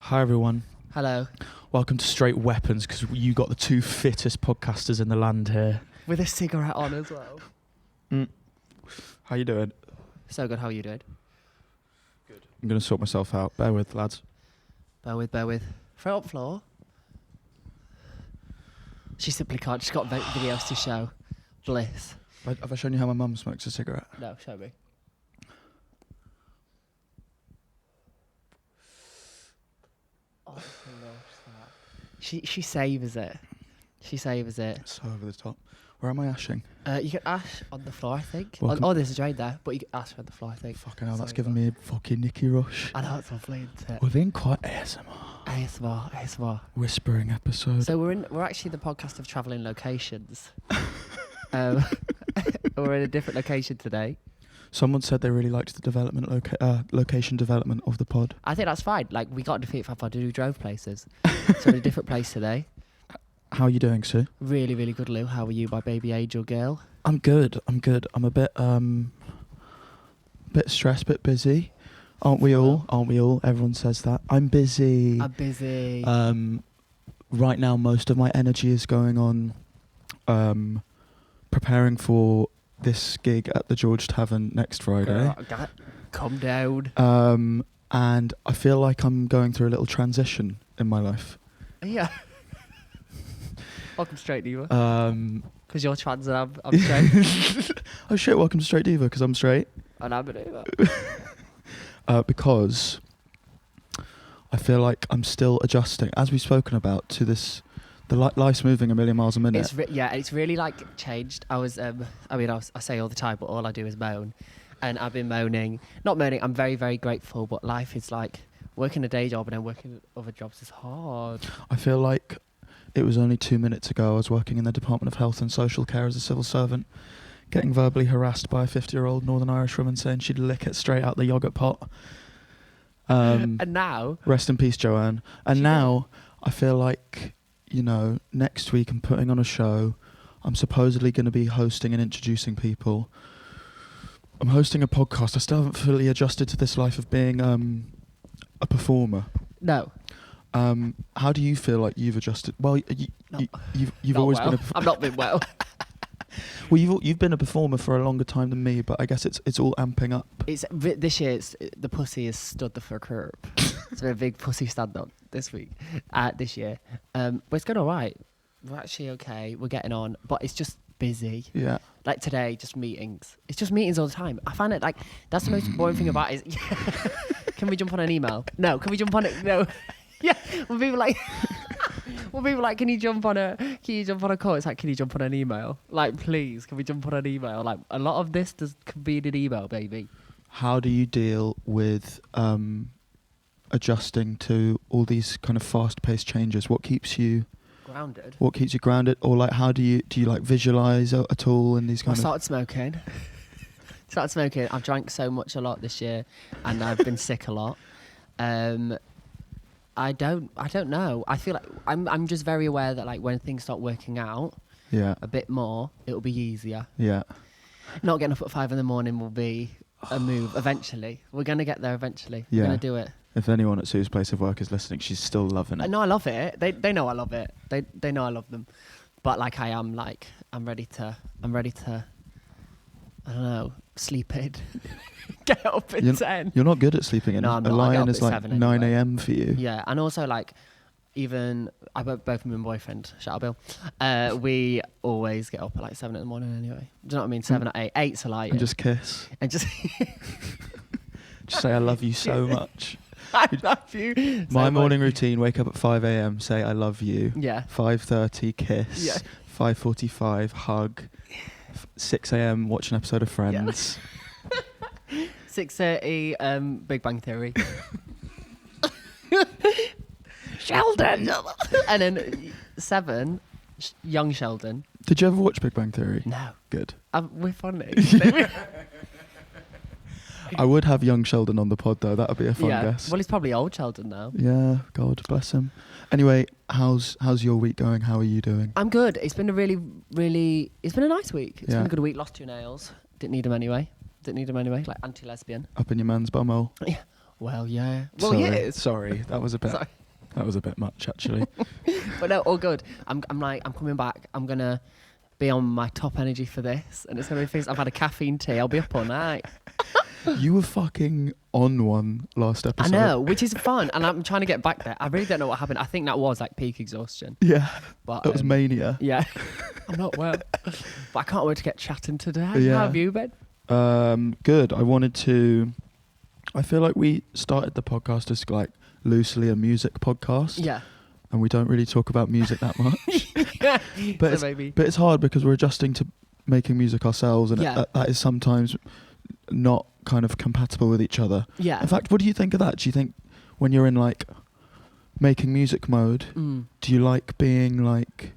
Hi everyone. Hello. Welcome to Straight Weapons, because you got the two fittest podcasters in the land here. With a cigarette on as well. How you doing? So good, how are you doing? Good. I'm going to sort myself out. Bear with, lads. Bear with. Throw up floor. She simply can't. She's got videos to show. Bliss. Have I shown you how my mum smokes a cigarette? No, show me. Oh, I love that. She savours it. She savours it. So over the top. Where am I ashing? You can ash on the floor, I think. Welcome. There's a drain there, but you can ash on the floor, I think. Fucking hell, that's Sorry giving about me a fucking Nicky Rush. I know, it's lovely, isn't it? We're being quite ASMR. ASMR. Whispering episode. So we're actually the podcast of travelling locations. We're in a different location today. Someone said they really liked the location development of the pod. I think that's fine. Like, we got defeated for do drove places. So we're in a different place today. How are you doing, Sue? Really, really good, Lou. How are you, my baby angel girl? I'm good. I'm a bit stressed, bit busy. Aren't we all? Everyone says that. I'm busy. I'm busy. Right now, most of my energy is going on preparing for this gig at the George Tavern next Friday. Girl, calm down. And I feel like I'm going through a little transition in my life. Yeah. Welcome straight, Diva. Because you're trans and I'm straight. Oh shit, welcome to Straight Diva, because I'm straight. And I'm a Diva. Because I feel like I'm still adjusting, as we've spoken about, to this. Life's moving a million miles a minute. It's really like changed. I say all the time, but all I do is moan, and I've been not moaning. I'm very, very grateful, but life is like working a day job and then working other jobs is hard. I feel like it was only 2 minutes ago I was working in the Department of Health and Social Care as a civil servant, getting verbally harassed by a 50-year-old Northern Irish woman saying she'd lick it straight out the yoghurt pot. And now, rest in peace, Joanne. And now I feel like, you know, next week I'm putting on a show. I'm supposedly going to be hosting and introducing people. I'm hosting a podcast. I still haven't fully adjusted to this life of being a performer. No. How do you feel like you've adjusted? Well, you've always been. I've not been well. Well, you've been a performer for a longer time than me, but I guess it's all amping up. This year. The pussy has stood for a curb. It's been a big pussy stand up this year. But it's going all right. We're actually okay. We're getting on, but it's just busy. Yeah. Like today, just meetings. It's just meetings all the time. I find it like that's the most boring thing about it. Is can we jump on an email? No. Can we jump on it? No. Yeah. When people like, can you jump on a call? It's like, can you jump on an email? Like, please, can we jump on an email? Like, a lot of this can be in an email, baby. How do you deal with adjusting to all these kind of fast-paced changes? What keeps you grounded? Or like, how do you like visualize at all in these kind I started smoking. I've drank a lot this year, and I've been sick a lot. I don't know. I feel like I'm just very aware that like when things start working out a bit more, it'll be easier. Yeah. Not getting up at 5 a.m. will be a move eventually. We're going to get there eventually. Yeah. We're going to do it. If anyone at Sue's place of work is listening, she's still loving it. No, I love it. They know I love it. They know I love them. But like I'm ready to I don't know, sleep in. Get up at 10. You're not good at sleeping in. No, I'm not. A lion is like 7 9 anyway. a.m. for you. Yeah, and also like even I both my boyfriend, shout out Bill. We always get up at like 7 a.m. anyway. Do you know what I mean? 7 or 8. 8's a lie. And just kiss. And just just say I love you so much. I love you. My morning routine: wake up at 5 a.m. Say I love you. Yeah. 5:30 kiss. Yeah. 5:45 hug. 6 a.m. watch an episode of Friends. Yeah. 6:30 Big Bang Theory. Sheldon. And then 7 Young Sheldon. Did you ever watch Big Bang Theory? No. Good. We're funny. I would have young Sheldon on the pod though. That would be a fun guess. Well, he's probably old Sheldon now. Yeah. God bless him. Anyway, how's your week going? How are you doing? I'm good. It's been a it's been a nice week. It's Yeah. been a good week. Lost 2 nails. Didn't need them anyway. Like anti-lesbian. Up in your man's bumhole. Yeah. Well, yeah. Well, he is. Sorry, that was a bit. Sorry. That was a bit much, actually. But no, all good. I'm coming back. I'm gonna be on my top energy for this, and it's gonna be things. I've had a caffeine tea. I'll be up all night. You were fucking on one last episode. I know, which is fun, and I'm trying to get back there. I really don't know what happened. I think that was like peak exhaustion. Yeah, But that was mania. Yeah, I'm not well, but I can't wait to get chatting today. Yeah. How have you been? Good. I feel like we started the podcast as like loosely a music podcast. Yeah. And we don't really talk about music that much. Yeah. But So but it's hard because we're adjusting to making music ourselves, and Yeah. that is sometimes not kind of compatible with each other. Yeah. In fact, what do you think of that? Do you think when you're in like making music mode, do you like being like,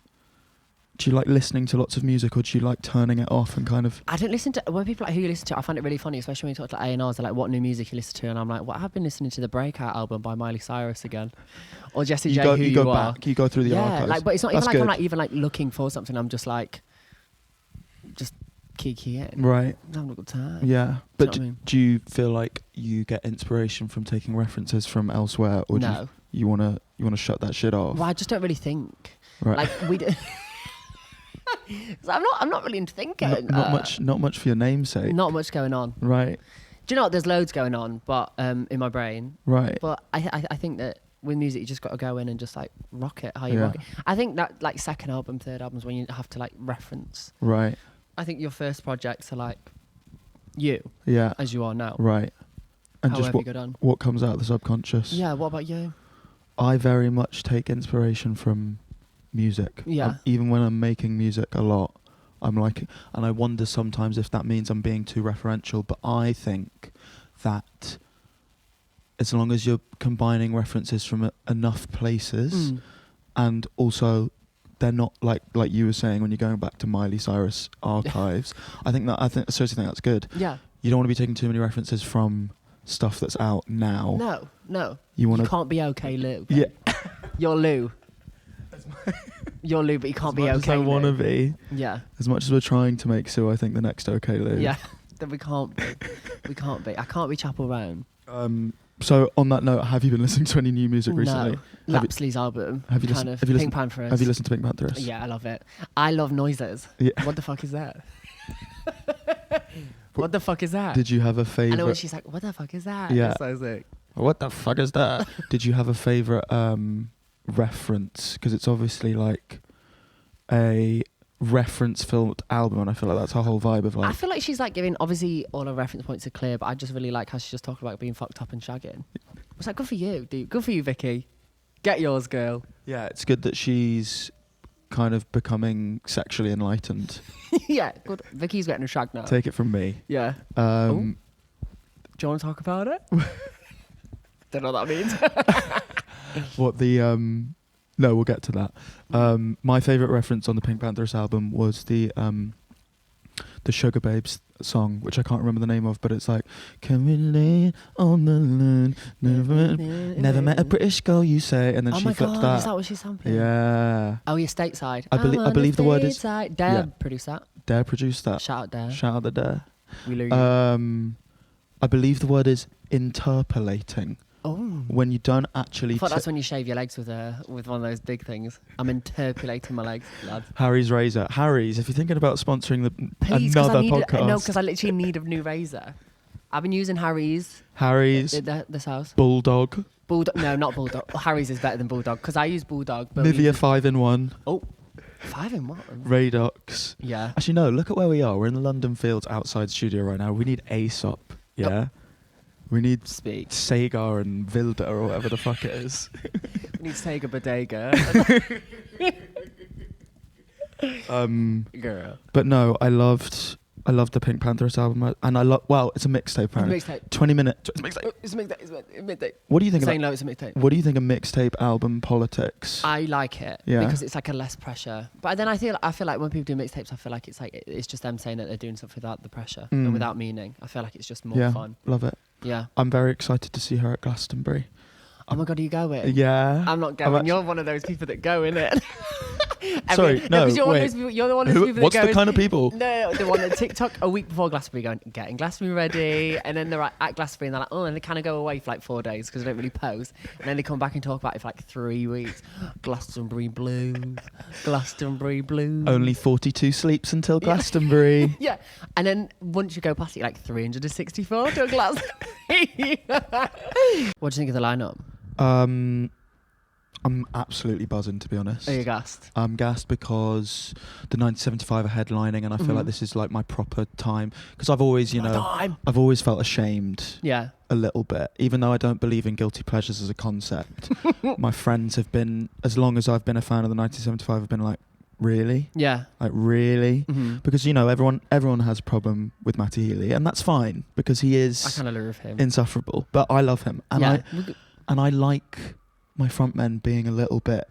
do you like listening to lots of music, or do you like turning it off and kind of? I don't listen to, when people like who you listen to, I find it really funny, especially when you talk to like A&Rs, they're like, what new music you listen to? And I'm like, well, I've been listening to the Breakout album by Miley Cyrus again. Or Jessie J, Who You Are. Back, you go through the archives. Like, but it's not That's even like good. I'm like even like looking for something. I'm just like, kiki in. Right. I'm having a good time. Yeah. Do But you know what I mean? do you feel like you get inspiration from taking references from elsewhere, or do No. you wanna shut that shit off? Well, I just don't really think. Right. Like we do. So I'm not really into thinking. Not much for your namesake. Not much going on. Right. Do you know what? There's loads going on, but in my brain. Right. But I think that with music, you just got to go in and just like rock it how you Yeah. rock it. I think that like second album, third albums, when you have to like reference. Right. I think your first projects are like you, Yeah. as you are now. Right. And However just you go down. what comes out of the subconscious. Yeah. What about you? I very much take inspiration from music. Yeah. Even when I'm making music a lot, I'm like, and I wonder sometimes if that means I'm being too referential, but I think that as long as you're combining references from enough places, and also they're not like you were saying when you're going back to Miley Cyrus archives, I seriously think that's good. Yeah. You don't want to be taking too many references from stuff that's out now. No. You want to. can't be okay, Lou. Yeah. You're Lou. You're Lou, but you can't be okay. As much as I want to Lou. be. Yeah. As much as we're trying to make Sue, I think the next OK Lou. Yeah. Then we can't be. We can't be. I can't be Chapel Roan. So on that note, have you been listening to any new music recently? No. Lapsley's album. Have you kind listened? of Have you Pink listened? Pantheress. Have you listened to Pink Pantheress? Yeah, I love it. I love noises. Yeah. What the fuck is that? What the fuck is that? Did you have a I know when favorite? she's like, what the fuck is that? Yeah. It's so sick. What the fuck is that? Did you have a favorite reference? Because it's obviously like a reference-filled album, and I feel like that's her whole vibe of I like. feel like she's like giving, obviously all her reference points are clear, but I just really like how she's just talking about being fucked up and shagging. It's like, good for you, dude. Good for you, Vicky. Get yours, girl. Yeah, it's good that she's kind of becoming sexually enlightened. Yeah, good. Vicky's getting a shag now. Take it from me. Yeah. Do you want to talk about it? Don't know what that means. What the no, we'll get to that. My favourite reference on the Pink Pantheress album was the Sugar Babes song, which I can't remember the name of, but it's like, can we lay on the lawn, never met a British girl, you say, and then Oh she my flipped god, that. is that what she's sampling? Yeah. Oh, you're stateside. I believe the word is- Dare yeah. produce that. Dare produce that. Shout out Dare. Shout out the Dare. We lose you. I believe the word is interpolating. Oh. When you don't actually. I thought that's when you shave your legs with one of those big things. I'm interpolating my legs, lads. Harry's razor. Harry's, if you're thinking about sponsoring Please, 'cause another I need podcast. no, because I literally need a new razor. I've been using Harry's. Harry's This house. Bulldog. Bulldog. No, not Bulldog. Oh, Harry's is better than Bulldog because I use Bulldog. But Nivea 5-in-1. Oh, 5-in-1. Radox. Yeah. Actually, no, look at where we are. We're in the London Fields outside studio right now. We need Aesop. Yeah. We need Speak. Sagar and Vilda or whatever the fuck it is. We need Sega Bodega. Girl. But no, I loved the Pink Pantheress album, and it's a mixtape apparently. Mixtape. 20-minute. It's a mixtape. It's a mixtape. It's a mixtape. What do you think Saying about? no, it's a mixtape. What do you think of mixtape album politics? I like it Yeah. because it's like a less pressure. But then I feel like when people do mixtapes, I feel like it's just them saying that they're doing something without the pressure and without meaning. I feel like it's just more Yeah, fun. love it. Yeah. I'm very excited to see her at Glastonbury. Oh my god, are you going? Yeah. I'm not going. I'm You're one of those people that go, innit? Sorry, no, because you're wait. you're the one of those people What's that the goes, kind of people? No, the one that TikTok a week before Glastonbury going, getting Glastonbury ready, and then they're at Glastonbury and they're like, oh, and they kind of go away for like 4 days because they don't really post, and then they come back and talk about it for like 3 weeks. Glastonbury blues, Glastonbury blues. Only 42 sleeps until Glastonbury. Yeah, and then once you go past it, you're like 364 to Glastonbury. What do you think of the lineup? I'm absolutely buzzing, to be honest. Are you gassed? I'm gassed because the 1975 are headlining, and I feel like this is like my proper time. Because I've always, I've always felt ashamed. Yeah. A little bit, even though I don't believe in guilty pleasures as a concept. My friends have been, as long as I've been a fan of the 1975, have been like, really? Yeah. Like, really? Mm-hmm. Because, everyone has a problem with Matty Healy, and that's fine, because he is I kind of love him. insufferable. But I love him. And Yeah. I like my front men being a little bit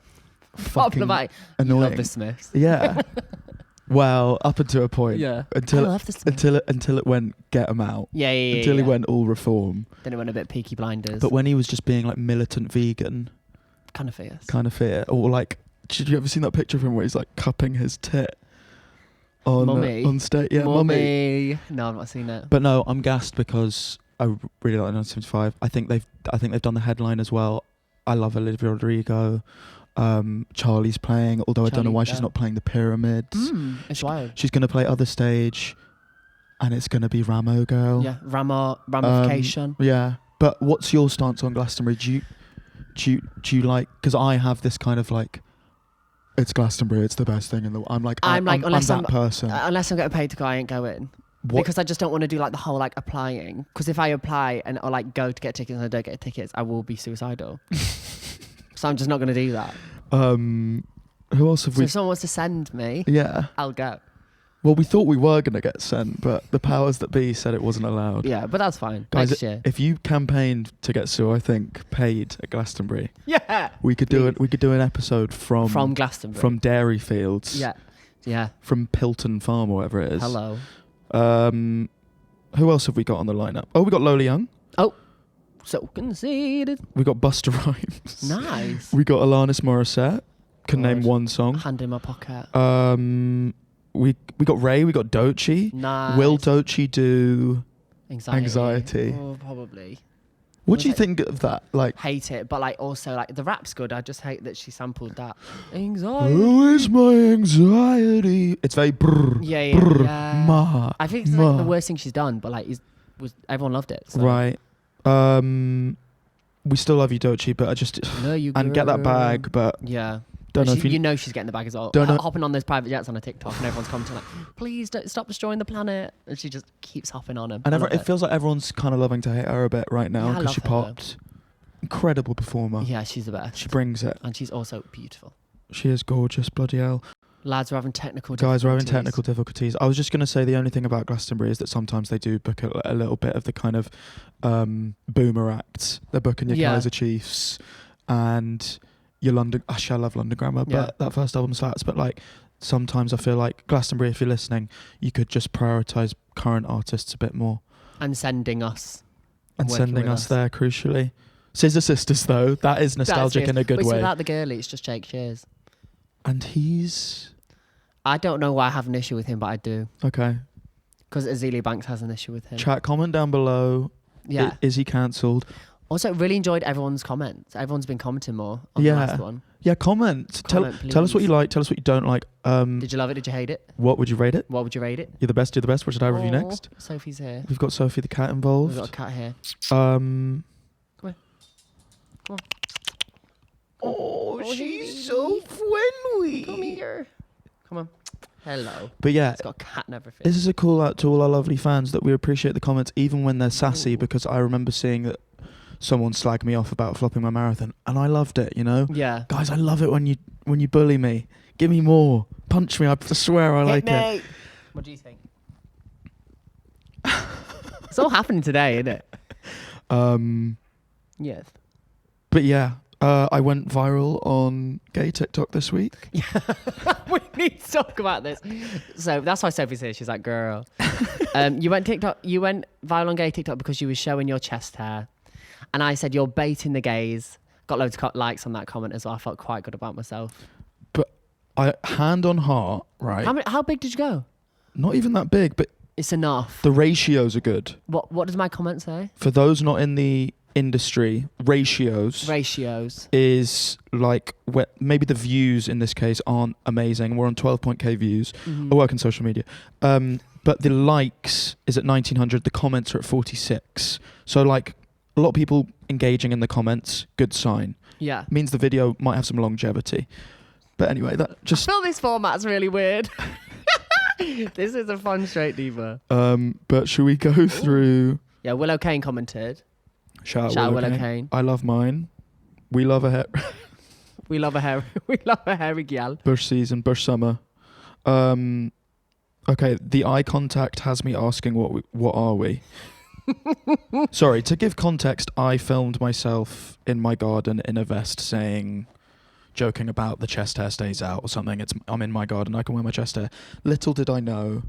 fucking Problematic. annoying. You love the Smiths. Yeah. Well, up until a point. Yeah. Until I love the Smiths. until it went get him out. Yeah. Until he went all reform. Then it went a bit Peaky Blinders. But when he was just being like militant vegan, kind of fierce. kind of fear, or like, did you ever seen that picture of him where he's like cupping his tit on stage? Yeah, mummy. No, I've not seen it. But no, I'm gassed because I really like 1975. I think they've done the headline as well. I love Olivia Rodrigo. Charlie's playing, although I don't know why she's not playing the Pyramids. It's wild. She's going to play Other Stage, and it's going to be Ramo Girl. Yeah, ramification. Yeah, but what's your stance on Glastonbury? Do you like? Because I have this kind of like, it's Glastonbury, it's the best thing in the world. I'm that person. Unless I'm getting paid to go, I ain't going. What? Because I just don't want to do like the whole like applying. Because if I apply or like go to get tickets and I don't get tickets, I will be suicidal. So I'm just not going to do that. Who else have we? So if someone wants to send me, Yeah. I'll go. Well, we thought we were going to get sent, but the powers that be said it wasn't allowed. Yeah, but that's fine. Guys, Next year. if you campaigned to get Sue, I think, paid at Glastonbury, Yeah. we could do it. We could do an episode from Glastonbury. from Dairy Fields. Yeah. Yeah. From Pilton Farm or whatever it is. Hello. Who else have we got on the lineup? Oh, we got Lola Young. Oh, so conceited. We got Busta Rhymes. Nice. We got Alanis Morissette. Can name one song. Hand in my pocket. We got Ray. We got Doechii. Nice. Will Doechii do Anxiety? Oh, probably. What do you think of that? Like, hate it, but like also like the rap's good. I just hate that she sampled that. Anxiety. Who is my anxiety? It's very brr. Yeah. Ma. I think it's like the worst thing she's done, but like everyone loved it. So. Right. We still love you, Doechii, but I just and get that bag, but yeah. Don't know if you know she's getting the bag as well. Hopping on those private jets on a TikTok and everyone's commenting like, please don't stop destroying the planet. And she just keeps hopping on him. And it feels like everyone's kind of loving to hate her a bit right now because she popped. Though. Incredible performer. Yeah, she's the best. She brings it. And she's also beautiful. She is gorgeous, bloody hell. Lads are having technical difficulties. Guys are having technical difficulties. I was just going to say the only thing about Glastonbury is that sometimes they do book a little bit of the kind of boomer acts. They're booking your Kaiser Chiefs and your London. Actually, I love London Grammar, but that first album slaps. But like sometimes I feel like Glastonbury, if you're listening, you could just prioritise current artists a bit more. And sending us. And sending us there, crucially. Scissor Sisters, though, that is nostalgic in a good way. Without the girlie, it's just Jake Shears. And he's... I don't know why I have an issue with him, but I do. Okay. Because Azealia Banks has an issue with him. Chat, comment down below. Yeah. Is he cancelled? Also, really enjoyed everyone's comments. Everyone's been commenting more on the last one. Yeah, comment. Tell us what you like. Tell us what you don't like. Did you love it? Did you hate it? What would you rate it? What would you rate it? You're the best. What should I review next? Sophie's here. We've got Sophie the cat involved. We've got a cat here. Come on. Oh, she's so friendly. Come here. Come on. Hello. But yeah, it's got a cat and everything. This is a call out to all our lovely fans that we appreciate the comments, even when they're sassy, because I remember seeing that someone slagged me off about flopping my marathon, and I loved it, you know? Yeah. Guys, I love it when you bully me. Give me more. Punch me. I swear I like it. What do you think? It's all happening today, isn't it? Yes. But yeah, I went viral on gay TikTok this week. Yeah. We need to talk about this. So that's why Sophie's here. She's like, girl. You went viral on gay TikTok because you were showing your chest hair. And I said, you're baiting the gays. Got loads of likes on that comment as well. I felt quite good about myself. But hand on heart, right? How big did you go? Not even that big, but It's enough. the ratios are good. What does my comment say? For those not in the industry, ratios is like maybe the views in this case aren't amazing. We're on 12.k views. Mm-hmm. I work in social media. But the likes is at 1900. The comments are at 46. So like a lot of people engaging in the comments, good sign. Yeah. Means the video might have some longevity. But anyway, that just... I feel this format's really weird. This is a fun straight diva. But should we go through... Yeah, Willow Kane commented. Shout out out Willow Kane. I love mine. We love a hair... We love a hairy gal. Bush season, bush summer. Okay, the eye contact has me asking what are we? Sorry, to give context, I filmed myself in my garden in a vest joking about the chest hair stays out or something. I'm in my garden, I can wear my chest hair. Little did I know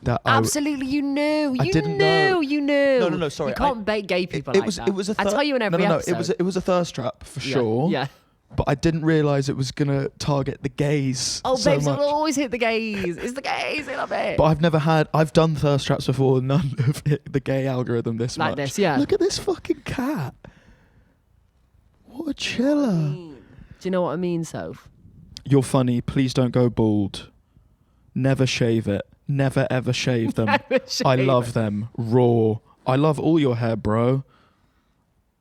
that Absolutely, you knew. I didn't know. You knew. No, sorry. You can't bait gay people like that. It was I tell you in every episode. It was a thirst trap for sure. Yeah. But I didn't realise it was going to target the gays Oh, so babes, much. it'll always hit the gays. It's the gays, I love it. But I've done thirst traps before, none have hit the gay algorithm this much. Like this, yeah. Look at this fucking cat. What a chiller. Do you know what I mean, Soph? You're funny, please don't go bald. Never shave it. Never ever shave them. I love them. Raw. I love all your hair, bro.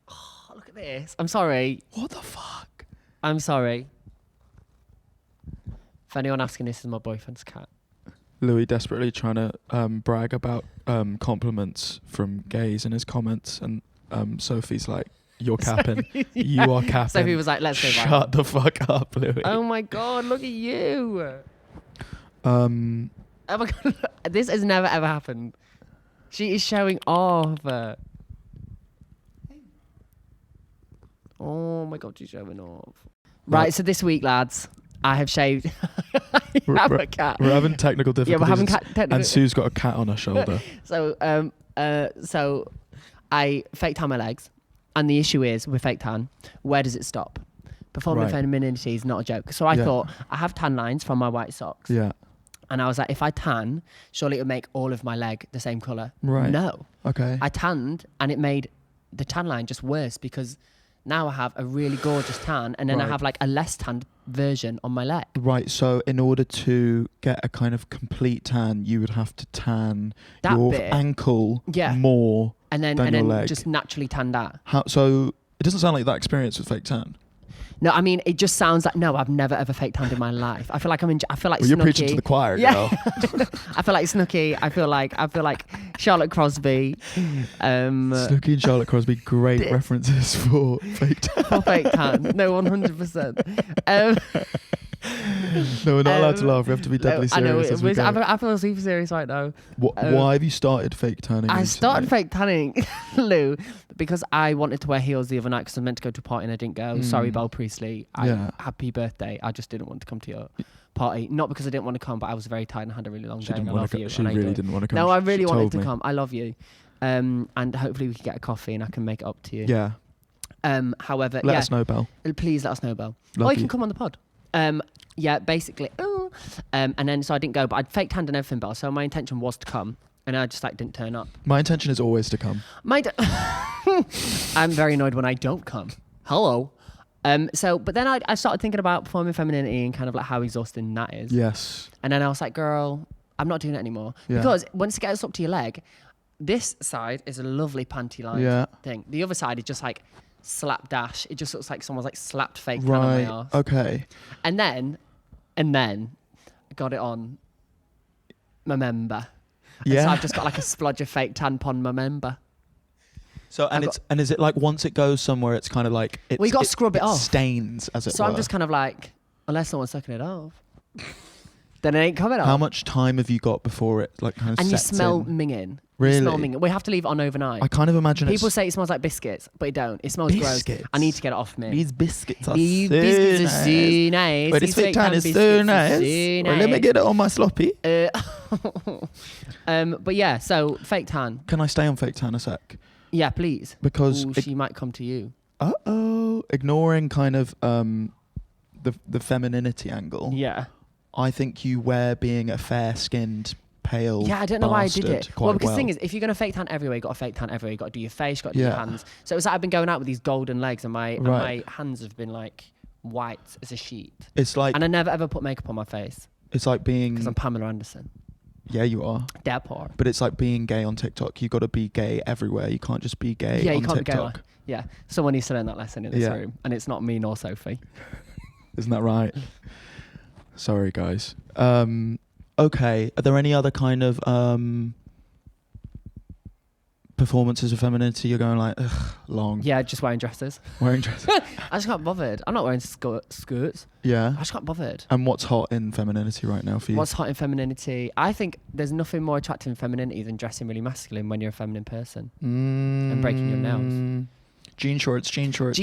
Oh, look at this. I'm sorry. What the fuck? I'm sorry. If anyone asking, this is my boyfriend's cat. Louis desperately trying to brag about compliments from gays in his comments, and Sophie's like, "You're capping. You are capping." Sophie was like, "Let's go viral." Shut the fuck up, Louis. Oh my god, look at you. Oh my god, this has never ever happened. She is showing off. Oh my god, she's showing off. Right, so this week, lads, I have shaved. I have a cat. We're having technical difficulties. Yeah, we're having technical. And Sue's got a cat on her shoulder. So I fake tan my legs, and the issue is with fake tan, where does it stop? Performing femininity is not a joke. So I thought, I have tan lines from my white socks. Yeah. And I was like, if I tan, surely it would make all of my leg the same colour. Right. No. Okay. I tanned, and it made the tan line just worse because now I have a really gorgeous tan, and then I have like a less tanned version on my leg. Right. So in order to get a kind of complete tan, you would have to tan that your bit, ankle more and then than your leg. just naturally tan that. So it doesn't sound like that experience with fake tan. No, I mean, it just sounds like, no, I've never ever fake tanned in my life. I feel like I feel like well, Snooki. You're preaching to the choir, girl. I feel like Snooki. I feel like Charlotte Crosby. Snooki and Charlotte Crosby, great references for fake tan. For fake tan. No, 100%. No, we're not allowed to laugh. We have to be deadly serious. I know. I feel super serious right now. Why have you started fake tanning? I started fake tanning, Lou, because I wanted to wear heels the other night because I was meant to go to a party and I didn't go. Sorry, Belle Priestley. Happy birthday. I just didn't want to come to your party. Not because I didn't want to come, but I was very tired and had a really long day. I love you. She really didn't want to come. No, I really wanted to come. I love you. And hopefully we can get a coffee and I can make it up to you. Yeah. However, let us know, Belle. Please let us know, Belle. Love or you can come on the pod. Basically. And then so I didn't go, but I'd fake tanned and everything, Belle. So my intention was to come, and I just didn't turn up. My intention is always to come. I'm very annoyed when I don't come. Hello. But then I started thinking about performing femininity and kind of like how exhausting that is. Yes. And then I was like, girl, I'm not doing it anymore. Yeah. Because once it gets up to your leg, this side is a lovely panty line thing. The other side is just like slapdash. It just looks like someone's like slapped fake tan on my arse. Okay. And then I got it on my member. Yeah. So I've just got like a splodge of fake tan on my member. So and is it like once it goes somewhere, it's kind of like well, you got to scrub it off. Stains, as it were. So I'm just kind of like, unless someone's sucking it off, then it ain't coming off. How much time have you got before it like kind of and sets you smell in? minging. Really? You smell minging. We have to leave it on overnight. I kind of imagine people say it smells like biscuits, but it don't. It smells gross. I need to get it off me. These biscuits are These so biscuits nice. are so nice. But this fake tan is so nice. Well, let me get it on my sloppy. But yeah, so fake tan. Can I stay on fake tan a sec? Yeah, please. Because she might come to you. Ignoring kind of the femininity angle. Yeah. I think you wear being a fair-skinned, pale. Yeah, I don't know why I did bastard it. quite Well, because the thing is, if you're going to fake tan everywhere, you got to fake tan everywhere. You got to do your face, you got to do your hands. So it was like I've been going out with these golden legs, and my hands have been like white as a sheet. It's like, and I never ever put makeup on my face it's like being. because I'm Pamela Anderson. Yeah, you are. They're poor. But it's like being gay on TikTok. You got to be gay everywhere. You can't just be gay Yeah, on you can't TikTok. be gay. Yeah, someone needs to learn that lesson in this room, and it's not me nor Sophie. Isn't that right? Sorry, guys. Okay. Are there any other kind of performances of femininity you're going like, ugh, long? Yeah, just wearing dresses. Wearing dresses. I just got bothered. I'm not wearing skirts. Yeah. I just got bothered. And what's hot in femininity right now for you? What's hot in femininity? I think there's nothing more attractive in femininity than dressing really masculine when you're a feminine person and breaking your nails. Jean shorts. Jean shorts.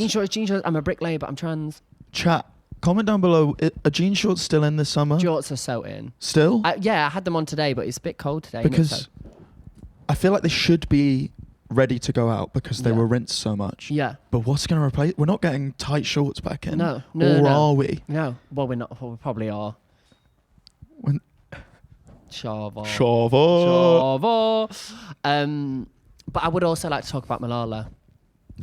I'm a bricklayer, but I'm trans. Chat. Comment down below. Are jean shorts still in this summer? Jorts are so in. Still? Yeah, I had them on today, but it's a bit cold today. Because I feel like they should be ready to go out because they were rinsed so much. Yeah. But what's going to replace? We're not getting tight shorts back in. No. Or are we? No. Well, we're not. Well, we probably are. When Shava. But I would also like to talk about Malala.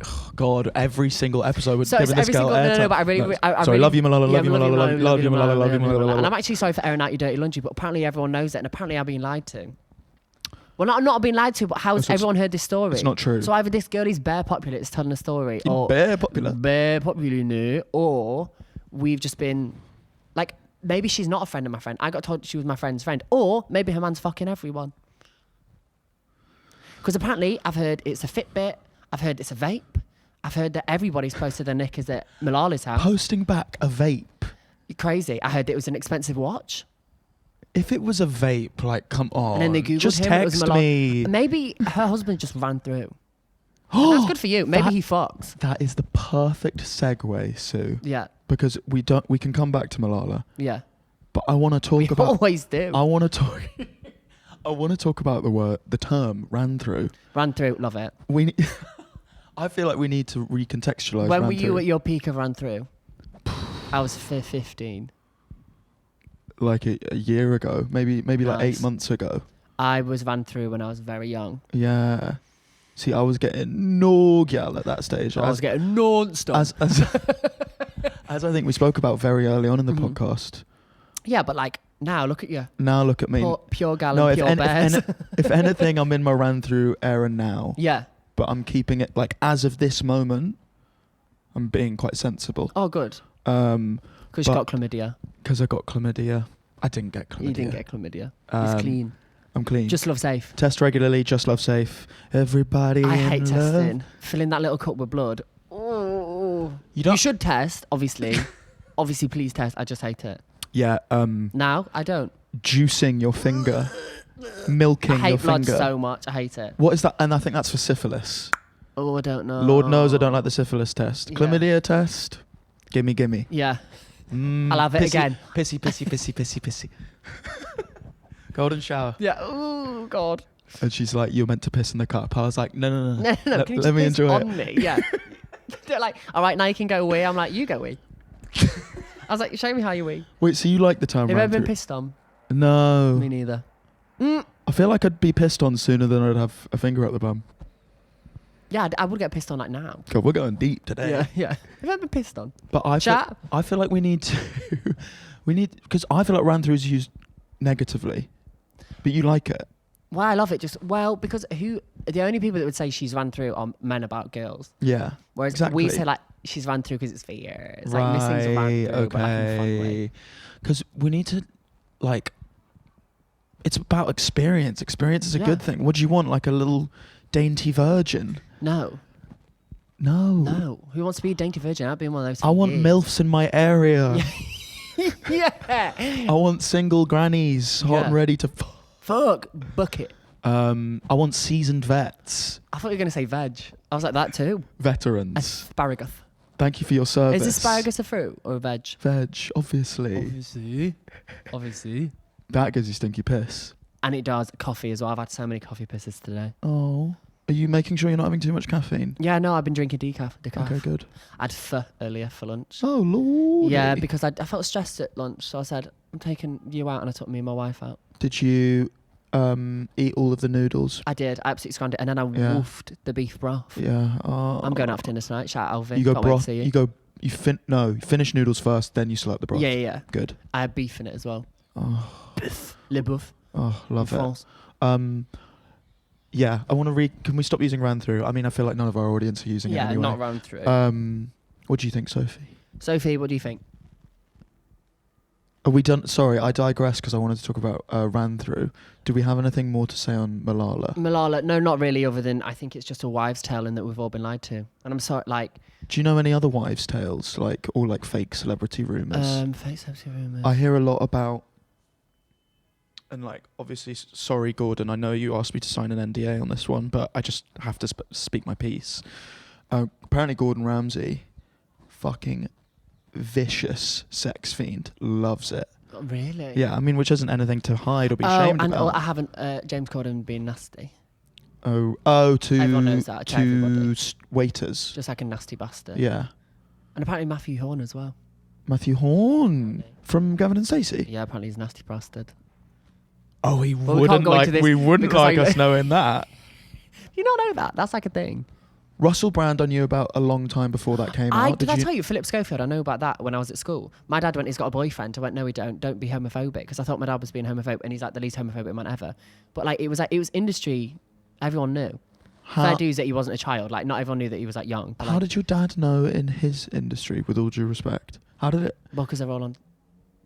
Oh God, every single episode would So give this girl airtime. No, but I really, sorry, love you, Malala, love you, Malala, love you, Malala, love you, Malala. And I'm actually sorry for airing out your dirty laundry, but apparently everyone knows it, and apparently I've been lied to. Well, not being lied to, but how's everyone heard this story? It's not true. So either this girl is bare popular, it's telling a story, or bare popular, no, or we've just been like, maybe she's not a friend of my friend. I got told she was my friend's friend, or maybe her man's fucking everyone. Because apparently I've heard it's a Fitbit, I've heard it's a vape. I've heard that everybody's posted their knickers at Malala's house. Posting back a vape. You're crazy. I heard it was an expensive watch. If it was a vape, like, come on. And then they Googled just him. text it was me. Maybe her husband just ran through. That's good for you. Maybe he fucks. That is the perfect segue, Sue. Yeah. Because we can come back to Malala. Yeah. But I want to talk about. We always do. I want to talk. I want to talk about the term ran through. Ran through. Love it. I feel like we need to recontextualize. When were you at your peak of ran through? I was 15. Like a year ago, maybe like 8 months ago. I was ran through when I was very young. Yeah. See, I was getting no gal at that stage. I was getting non-stop. As I think we spoke about very early on in the podcast. Yeah, but like now, look at you. Now look at me. Pure gal and pure bears. If anything, I'm in my ran through era now. Yeah. But I'm keeping it like as of this moment. I'm being quite sensible. Oh, good. Because you got chlamydia. Because I got chlamydia. I didn't get chlamydia. You didn't get chlamydia. It's clean. I'm clean. Just love safe. Test regularly. Just love safe. Everybody. I hate testing. Filling that little cup with blood. Oh. You should test, obviously. Obviously, please test. I just hate it. Yeah. Now I don't. Juicing your finger. Milking your finger. I hate blood so much. I hate it. What is that? And I think that's for syphilis. Oh, I don't know. Lord knows I don't like the syphilis test. Yeah. Chlamydia test. Gimme. Yeah. I'll have it again. Pissy. Golden shower. Yeah. Oh, God. And she's like, you're meant to piss in the cup. I was like, no. No. Can you Let me just enjoy on me? Yeah. They're like, all right, now you can go wee. I'm like, you go wee. I was like, show me how you wee. Wait, so you like the term Have you ran ever been through? pissed on? No. Me neither. I feel like I'd be pissed on sooner than I'd have a finger up the bum. Yeah, I would get pissed on like now. God, we're going deep today. Yeah. Have you ever been pissed on? But I feel like we need to... Because I feel like ran through is used negatively. But you like it. Well, I love it. Because the only people that would say she's ran through are men about girls. Yeah. Whereas exactly. we say like she's ran through because it's for years. Right. Like missing's a ran through, but like in a fun way. Because we need to like. It's about experience. Experience is a good thing. What do you want? Like a little dainty virgin? No. Who wants to be a dainty virgin? I've been one of those. I want MILFs in my area. Yeah. I want single grannies, hot and ready to. Fuck bucket. I want seasoned vets. I thought you were going to say veg. I was like that too. Veterans. Asparagus. Thank you for your service. Is asparagus a fruit or a veg? Veg, obviously. Obviously. That gives you stinky piss. And it does coffee as well. I've had so many coffee pisses today. Oh. Are you making sure you're not having too much caffeine? Yeah, no, I've been drinking decaf. Okay, good. I had pho earlier for lunch. Oh, Lord. Yeah, because I felt stressed at lunch, so I said, I'm taking you out, and I took me and my wife out. Did you eat all of the noodles? I did. I absolutely scanned it, and then I woofed the beef broth. Yeah. I'm going out for dinner tonight. Shout out Alvin. You go Can't wait to broth. see you. You go. You finish noodles first, then you select the broth. Yeah. Good. I had beef in it as well. Oh, Beef. Le boeuf. oh, love in it. France. Yeah, I want to read. Can we stop using ran through? I mean, I feel like none of our audience are using it Yeah, anyway. not round through. What do you think, Sophie? Sophie, what do you think? Are we done? Sorry, I digress because I wanted to talk about ran through. Do we have anything more to say on Malala? Malala, no, not really, other than I think it's just a wives' tale and that we've all been lied to. And I'm sorry, like... Do you know any other wives' tales, or fake celebrity rumours? Fake celebrity rumours. I hear a lot about... And obviously, sorry, Gordon, I know you asked me to sign an NDA on this one, but I just have to speak my piece. Apparently, Gordon Ramsay, fucking vicious sex fiend, loves it. Oh, really? Yeah, I mean, which isn't anything to hide or be ashamed about. I haven't, James Corden being nasty. To Everyone knows that, to everybody. Waiters. Just like a nasty bastard. Yeah. And apparently Matthew Horn as well. Matthew Horn from Gavin and Stacey. Yeah, apparently he's a nasty bastard. Oh, we wouldn't like us knowing that. You don't know that? That's like a thing. Russell Brand I knew about a long time before that came out. Did I tell you, Philip Schofield, I know about that when I was at school. My dad went, he's got a boyfriend. I went, no, we don't be homophobic. Because I thought my dad was being homophobic, and he's like the least homophobic man ever. But it was industry, everyone knew. Fair dues that he wasn't a child. Not everyone knew that he was young. But how did your dad know in his industry, with all due respect? How did it? Well, because they're all on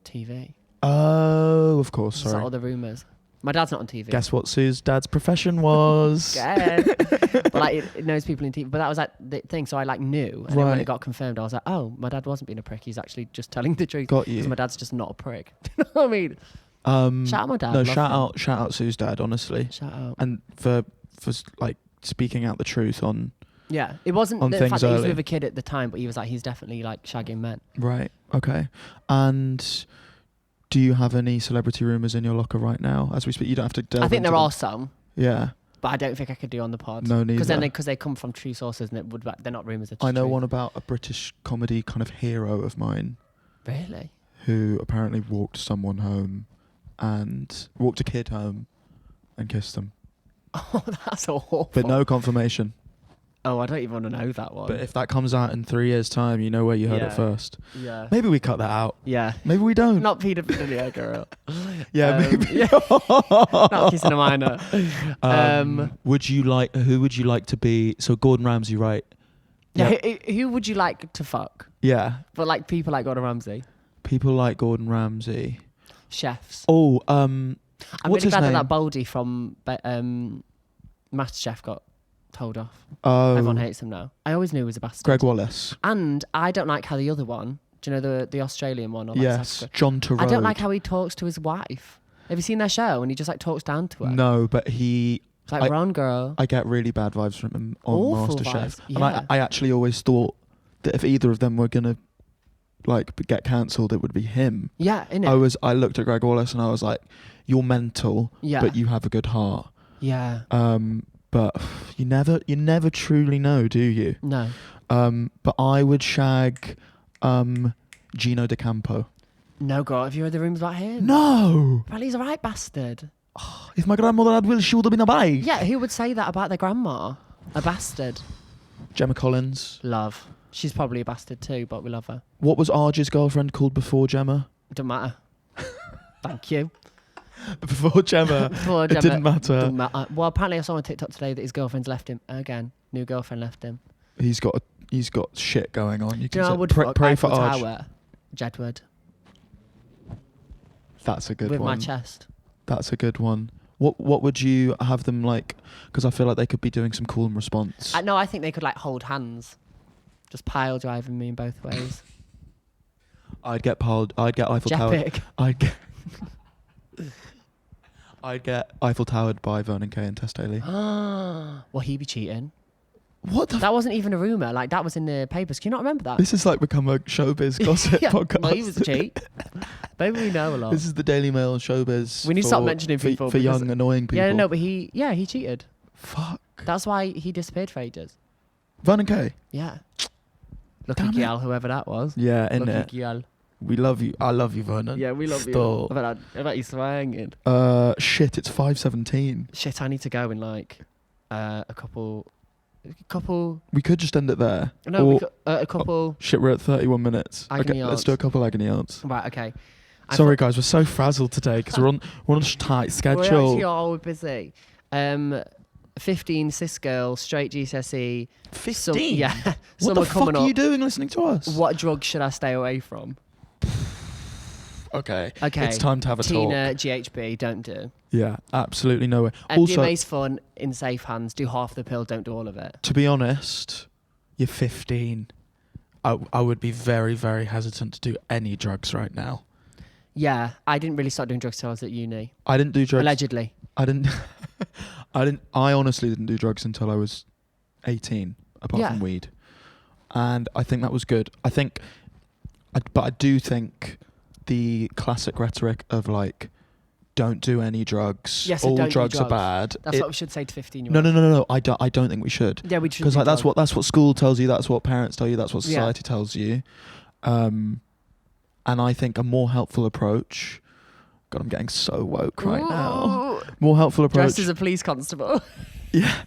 TV. Oh, of course, sorry. That's all the rumours. My dad's not on TV. Guess what Sue's dad's profession was? But it knows people in TV. But that was the thing. So I knew. And then when it got confirmed, I was like, oh, my dad wasn't being a prick. He's actually just telling the truth. Got you. Because my dad's just not a prick. Do you know what I mean? Shout out my dad. No, shout out Sue's dad, honestly. Shout out. And for speaking out the truth on. Yeah, it wasn't on the things fact that he was early. with a kid at the time, but he was he's definitely shagging men. Right. Okay. And do you have any celebrity rumours in your locker right now as we speak? You don't have to delve I think into there them. are some. Yeah. But I don't think I could do on the pod. No, neither. Because they come from true sources, and they're not rumours. I know one about a British comedy kind of hero of mine. Really? Who apparently walked a kid home and kissed them. Oh, that's awful. But no confirmation. Oh, I don't even want to know that one. But if that comes out in 3 years' time, you know where you heard it first. Yeah. Maybe we cut that out. Yeah. Maybe we don't. Not paedophilia, girl. Yeah, maybe. Yeah. Not kissing a minor. Who would you like to be? So Gordon Ramsay, right? Yeah. Who would you like to fuck? Yeah. But people like Gordon Ramsay. People like Gordon Ramsay. Chefs. Oh, I'm what's really glad his name? that Baldy from MasterChef got told off. Oh. Everyone hates him now. I always knew he was a bastard. Greg Wallace. And I don't like how the other one, do you know the Australian one? Or Yes, John Turturro. I don't like how he talks to his wife. Have you seen their show? And he just talks down to her. No, but he... It's like, run, girl. I get really bad vibes from him on Awful MasterChef. vibes, And yeah. I actually always thought that if either of them were going to get cancelled, it would be him. Yeah, innit? I looked at Greg Wallace and I was like, you're mental, but you have a good heart. Yeah. But you never truly know, do you? No. But I would shag Gino D'Acampo. No, girl. Have you heard the rumours about him? No! Well, he's a right bastard. If my grandmother had will, she would have been a bike. Yeah, who would say that about their grandma? A bastard. Gemma Collins. Love. She's probably a bastard too, but we love her. What was Arj's girlfriend called before Gemma? Don't matter. Thank you. Before Gemma. It didn't matter. Didn't matter. Well, apparently I saw on TikTok today that his girlfriend's left him again. New girlfriend left him. He's got shit going on. You Do you can know I say, would pray for Eiffel Arj. Tower, Jedward. That's a good with one. my chest. That's a good one. What would you have them like? Because I feel like they could be doing some cool and response. No, I think they could hold hands. Just pile driving me in both ways. I'd get Eiffel Tower. Jepic. I'd get Eiffel Towered by Vernon Kay and Tess Daly. Well, he be cheating. What the? That wasn't even a rumour. That was in the papers. Can you not remember that? This has become a showbiz gossip podcast. Well, he was a cheat. Maybe we know a lot. This is the Daily Mail showbiz. We need to stop mentioning people for young, annoying people. Yeah, no, but he cheated. Fuck. That's why he disappeared for ages. Vernon Kay. Yeah. Lucky Damn it. Gyal, whoever that was. Yeah, Lucky innit? Gyal. We love you. I love you, Vernon. Yeah, we love you. Stop. I bet you swanging. Shit, it's 5:17. Shit, I need to go in like a couple. We could just end it there. No, Or, we could, a couple. shit, we're at 31 minutes. Agony Okay, let's do a couple agony aunts. Right, okay. Sorry, guys, we're so frazzled today because we're on a tight We're schedule. actually all busy. 15 cis girl, straight GCSE. 15? Yeah. What Summer the fuck coming are you up. doing listening to us? What drugs should I stay away from? Okay. Okay. It's time to have a Tina, talk. GHB, don't do. Yeah, absolutely no way. Also, MDMA's fun, in safe hands. Do half the pill, don't do all of it. to be honest, you're 15. I would be very, very hesitant to do any drugs right now. Yeah, I didn't really start doing drugs till I was at uni. I didn't do drugs. Allegedly. I didn't. I honestly didn't do drugs until I was 18, apart Yeah. from weed, and I think that was good. But I do think the classic rhetoric of like, don't do any drugs. Yes, so all don't do drugs are drugs. bad. That's what we should say to 15-year-olds. No. I don't think we should. Yeah, we should. Because like that's what school tells you. That's what parents tell you. That's what Yeah. society tells you. And I think a more helpful approach. God, I'm getting so woke right now. More helpful approach. Dressed as a police constable. Yeah.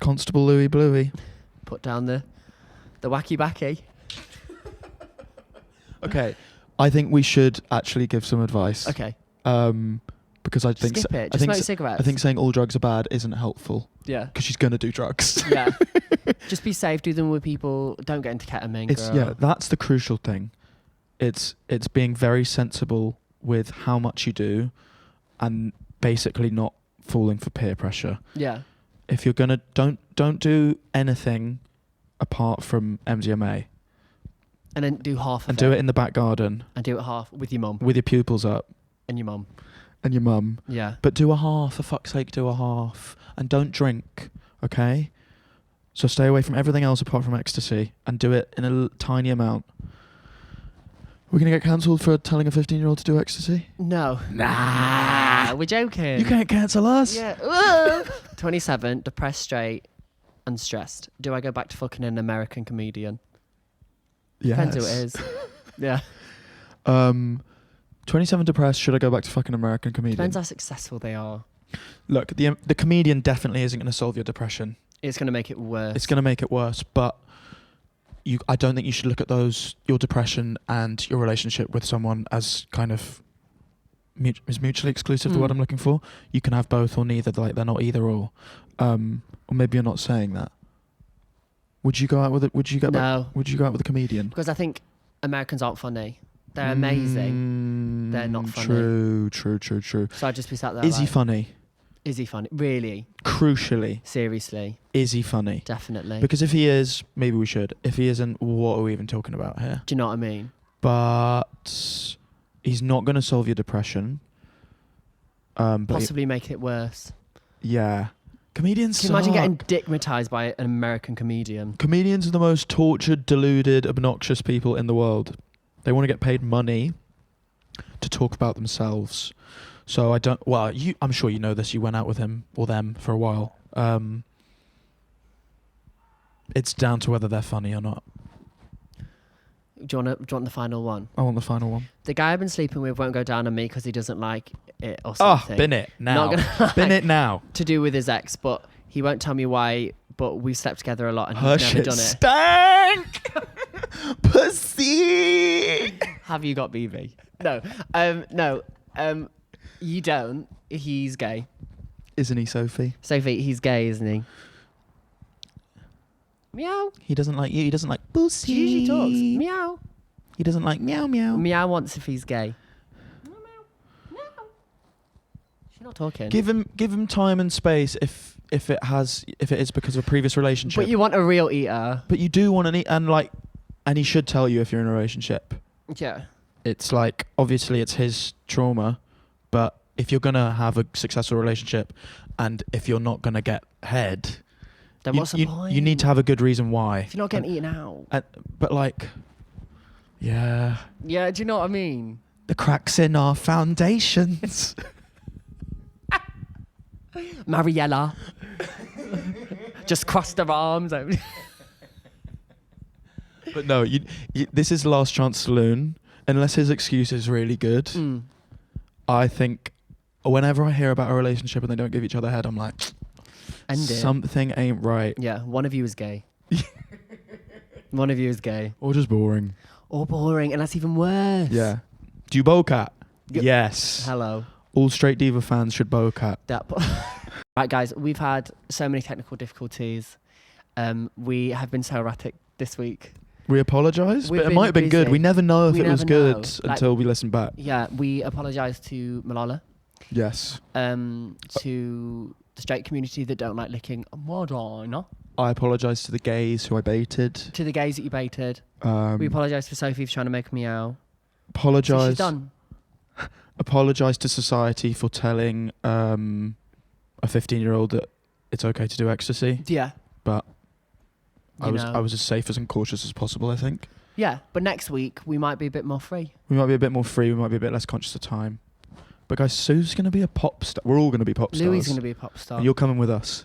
Constable Louis Bluey. Put down the wacky backy. Okay, I think we should actually give some advice. Okay. Because I think Skip it. I Just think smoke cigarettes. I think saying all drugs are bad isn't helpful Yeah. because she's gonna do drugs. Yeah. Just be safe. Do them with people. Don't get into ketamine. It's girl. that's the crucial thing. It's being very sensible with how much you do, and basically not falling for peer pressure. Yeah. If you're gonna don't do anything apart from MDMA, And then do half of and it. do it in the back garden And do it half with your mum. with your pupils up And your mum. and your mum. Yeah. But do a half, for fuck's sake, do a half. And don't drink, okay? So stay away from everything else apart from ecstasy and do it in a tiny amount. We're going to get cancelled for telling a 15-year-old to do ecstasy? No. Nah. We're joking. You can't cancel us. Yeah. 27, depressed, straight, and stressed. Do I go back to fucking an American comedian? Yes. Depends who it is. Yeah. 27 depressed, should I go back to fucking American comedian? Depends how successful they are. Look, the comedian definitely isn't going to solve your depression. It's going to make it worse. It's going to make it worse, but I don't think you should look at your depression and your relationship with someone as kind of is mutually exclusive. The word I'm looking for. You can have both or neither. Like they're not either or. Or maybe you're not saying that. Would you go out with it? Would you go out with a comedian? Because I think Americans aren't funny. They're amazing. They're not funny. True. So I'd just be sat there. Is he funny? Is he funny? Really? Crucially, Seriously? is he funny? Definitely. Because if he is, maybe we should. If he isn't, what are we even talking about here? Do you know what I mean? But he's not going to solve your depression. But Possibly make it worse. yeah. Comedians Can you imagine suck. getting dickmatized by an American comedian? Comedians are the most tortured, deluded, obnoxious people in the world. They want to get paid money to talk about themselves. So I don't. Well, I'm sure you know this. You went out with him or them for a while. It's down to whether they're funny or not. Do you want the final one? I want the final one. The guy I've been sleeping with won't go down on me because he doesn't like it or Oh, something. bin it now. Not gonna lie. Bin it now. To do with his ex, but he won't tell me why. But we've slept together a lot and Her he's never shit done it. stank. Pussy. Have you got BB? No. No. You don't. He's gay. Isn't he, Sophie? Sophie, he's gay, isn't he? Meow. He doesn't like you. He doesn't like pussy. She usually talks. Meow. He doesn't like meow meow. Meow wants if he's gay. Meow, meow. Meow. She's not talking. Give him time and space if it is because of a previous relationship. But you want a real eater. But you do want an and he should tell you if you're in a relationship. Yeah. It's like obviously it's his trauma, but if you're gonna have a successful relationship, and if you're not gonna get head, Then what's the point? you need to have a good reason why. If you're not getting eaten out. But like, yeah, Yeah, do you know what I mean? the cracks in our foundations. Mariella. Just crossed her arms. But no, this is Last Chance Saloon. Unless his excuse is really good, I think whenever I hear about a relationship and they don't give each other head, I'm like, something ain't right. Yeah, one of you is gay. One of you is gay. Or just boring. Or boring, and that's even worse. Yeah. Do you bocat? Yes. Hello. All Straight Diva fans should bocat. Right, guys, we've had so many technical difficulties. We have been so erratic this week. We apologise, We've but it been might have been good. busy. We never know if We it was never good know. until we listen back. Yeah, we apologise to Malala, Yes. to the straight community that don't like licking a vagina, I apologise to the gays who I baited. to the gays that you baited. We apologise to Sophie for trying to make me meow. So Apologise. she's done. Apologise to society for telling a 15-year-old that it's okay to do ecstasy. Yeah. But I You was know. as safe and cautious as possible, I think. Yeah, but next week we might be a bit more free. We might be a bit more free. We might be a bit less conscious of time. But guys, Sue's going to be a pop star. We're all going to be pop stars. Louis going to be a pop star. And you're coming with us.